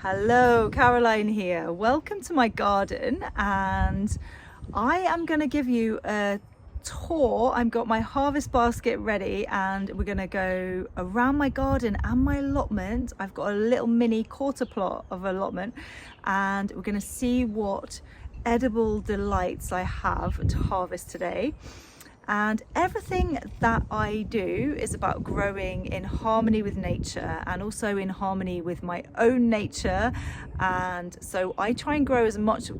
Hello, Caroline here. Welcome to my garden, and I am going to give you a tour. I've got my harvest basket ready and we're going to go around my garden and my allotment. I've got a little mini quarter plot of allotment and we're going to see what edible delights I have to harvest today. And everything that I do is about growing in harmony with nature and also in harmony with my own nature. And so I try and grow as much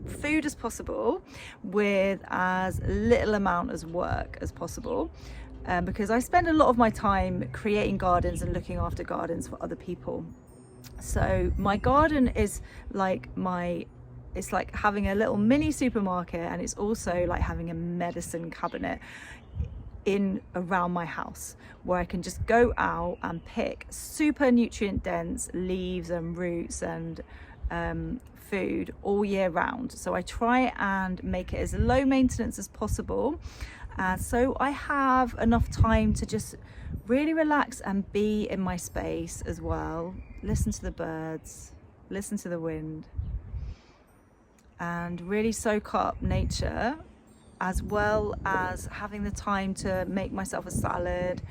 food as possible with as little amount of work as possible, because I spend a lot of my time creating gardens and looking after gardens for other people. So my garden is like it's like having a little mini supermarket, and it's also like having a medicine cabinet in around my house where I can just go out and pick super nutrient dense leaves and roots and food all year round. So I try and make it as low maintenance as possible, so I have enough time to just really relax and be in my space as well, listen to the birds, listen to the wind, and really soak up nature, as well as having the time to make myself a salad,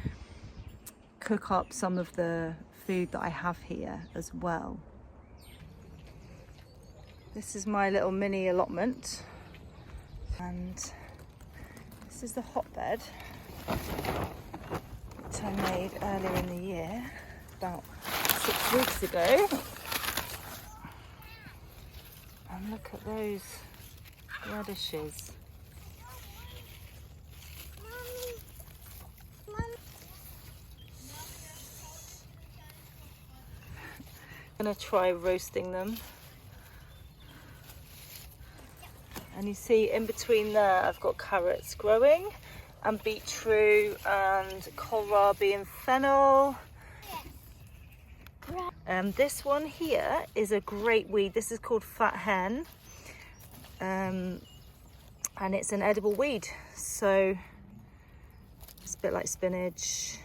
cook up some of the food that I have here as well. This is my little mini allotment, and this is the hotbed which I made earlier in the year, about 6 weeks ago. And look at those radishes. I'm gonna try roasting them. And you see in between there I've got carrots growing and beetroot and kohlrabi and fennel. This one here is a great weed. This is called fat hen, and it's an edible weed, so it's a bit like spinach,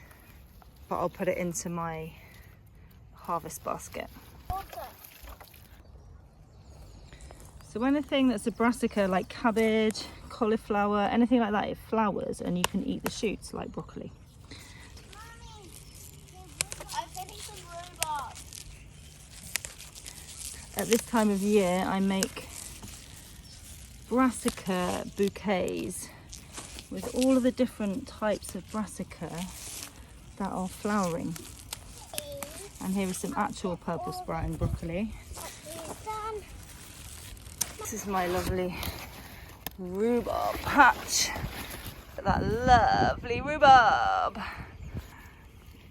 but I'll put it into my harvest basket. So anything that's a brassica like cabbage, cauliflower, anything like that, it flowers and you can eat the shoots like broccoli. At this time of year I make brassica bouquets with all of the different types of brassica that are flowering. And here is some actual purple sprouting broccoli. This is my lovely rhubarb patch. Look at that lovely rhubarb.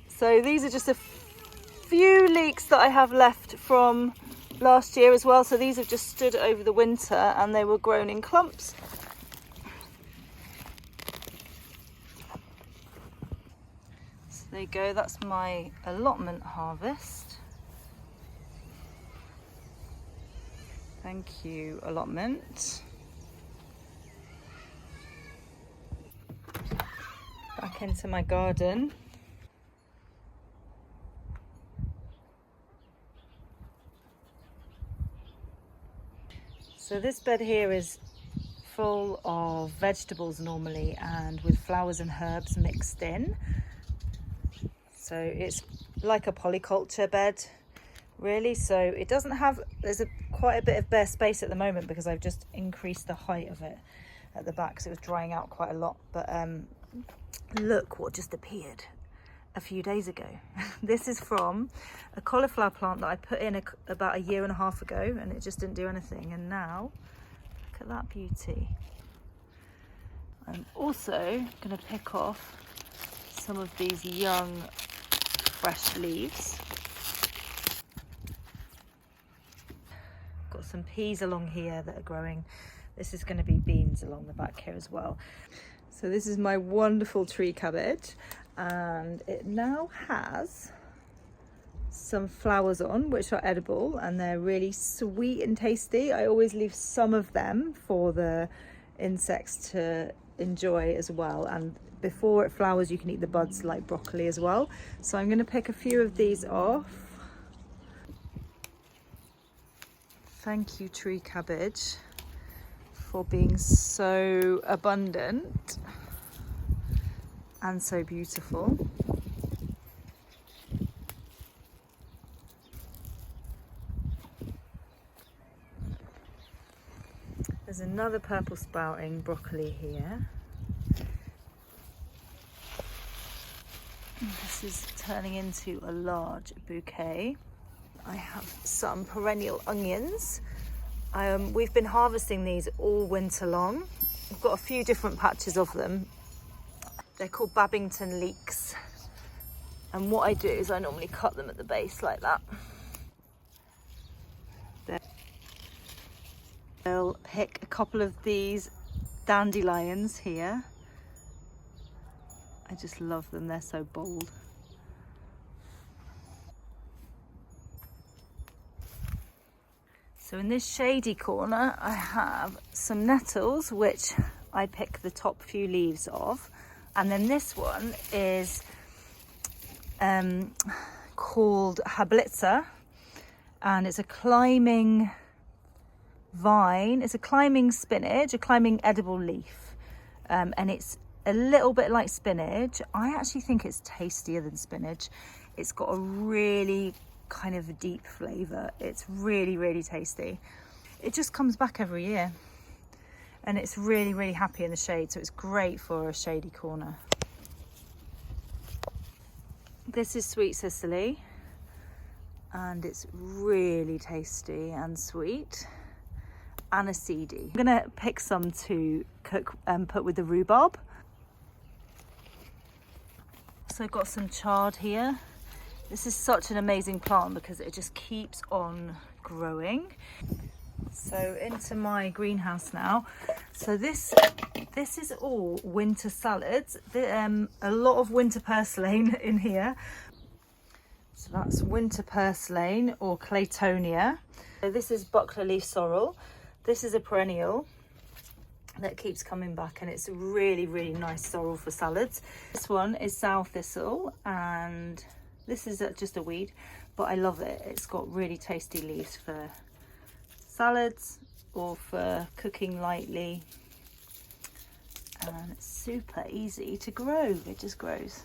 So these are just a few leeks that I have left from last year as well. So these have just stood over the winter and they were grown in clumps. So there you go, that's my allotment harvest. Thank you, allotment. Back into my garden. So this bed here is full of vegetables normally, and with flowers and herbs mixed in. So it's like a polyculture bed really. So it doesn't have, there's quite a bit of bare space at the moment because I've just increased the height of it at the back, so it was drying out quite a lot. But look what just appeared a few days ago. This is from a cauliflower plant that I put in about 1.5 years ago, and it just didn't do anything. And now look at that beauty. I'm also going to pick off some of these young fresh leaves. Got some peas along here that are growing. This is going to be beans along the back here as well. So this is my wonderful tree cabbage, and it now has some flowers on which are edible and they're really sweet and tasty. I always leave some of them for the insects to enjoy as well, and before it flowers you can eat the buds like broccoli as well. So I'm going to pick a few of these off. Thank you, tree cabbage, for being so abundant and so beautiful. There's another purple sprouting broccoli here. This is turning into a large bouquet. I have some perennial onions. We've been harvesting these all winter long. We've got a few different patches of them. They're called Babbington leeks. And what I do is I normally cut them at the base like that. I'll pick a couple of these dandelions here. I just love them, they're so bold. So in this shady corner, I have some nettles, which I pick the top few leaves of. And then this one is called Hablitza, and it's a climbing vine. It's a climbing spinach, a climbing edible leaf. And it's a little bit like spinach. I actually think it's tastier than spinach. It's got a really kind of deep flavour. It's really, really tasty. It just comes back every year. And it's really, really happy in the shade. So it's great for a shady corner. This is sweet cicely. And it's really tasty and sweet. Aniseedy. I'm gonna pick some to cook and put with the rhubarb. So I've got some chard here. This is such an amazing plant because it just keeps on growing. So into my greenhouse now. So this is all winter salads. A lot of winter purslane in here. So that's winter purslane or claytonia. So this is buckler leaf sorrel. This is a perennial that keeps coming back, and it's a really, really nice sorrel for salads. This one is sow thistle, and this is just a weed, but I love it. It's got really tasty leaves for salads or for cooking lightly, and it's super easy to grow. It just grows.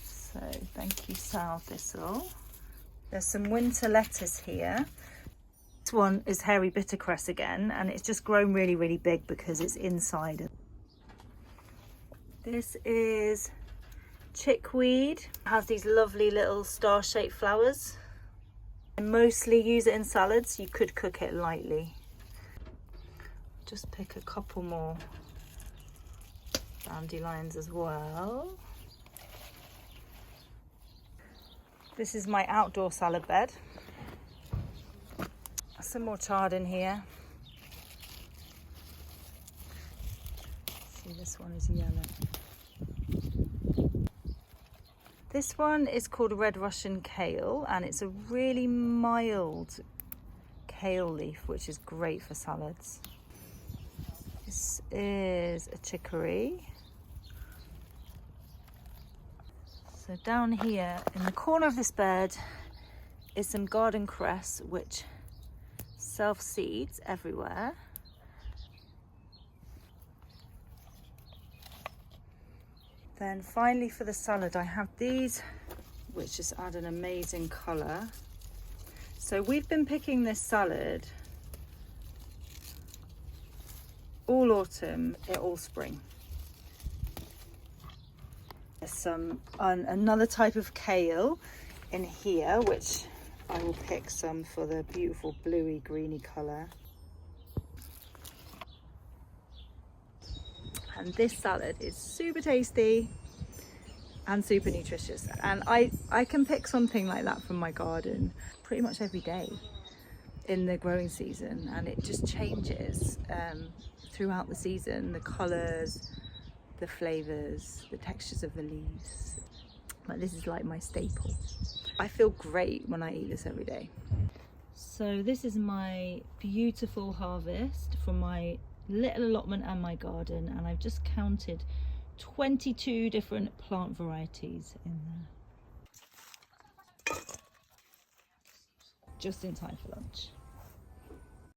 So thank you, sow thistle. There's some winter lettuce here. This one is hairy bittercress again, and it's just grown really, really big because it's inside. This is chickweed. It has these lovely little star-shaped flowers. I mostly use it in salads. You could cook it lightly. Just pick a couple more dandelions as well. This is my outdoor salad bed. Some more chard in here. See, this one is yellow. This one is called red Russian kale, and it's a really mild kale leaf, which is great for salads. This is a chicory. So down here in the corner of this bed is some garden cress, which self-seeds everywhere. Then finally for the salad, I have these, which just add an amazing colour. So we've been picking this salad all autumn, all spring. There's some another type of kale in here, which I will pick some for the beautiful bluey greeny colour. And this salad is super tasty and super nutritious, and I can pick something like that from my garden pretty much every day in the growing season, and it just changes throughout the season, the colours, the flavours, the textures of the leaves. But this is like my staple. I feel great when I eat this every day. So this is my beautiful harvest from my little allotment and my garden, and I've just counted 22 different plant varieties in there. just in time for lunch.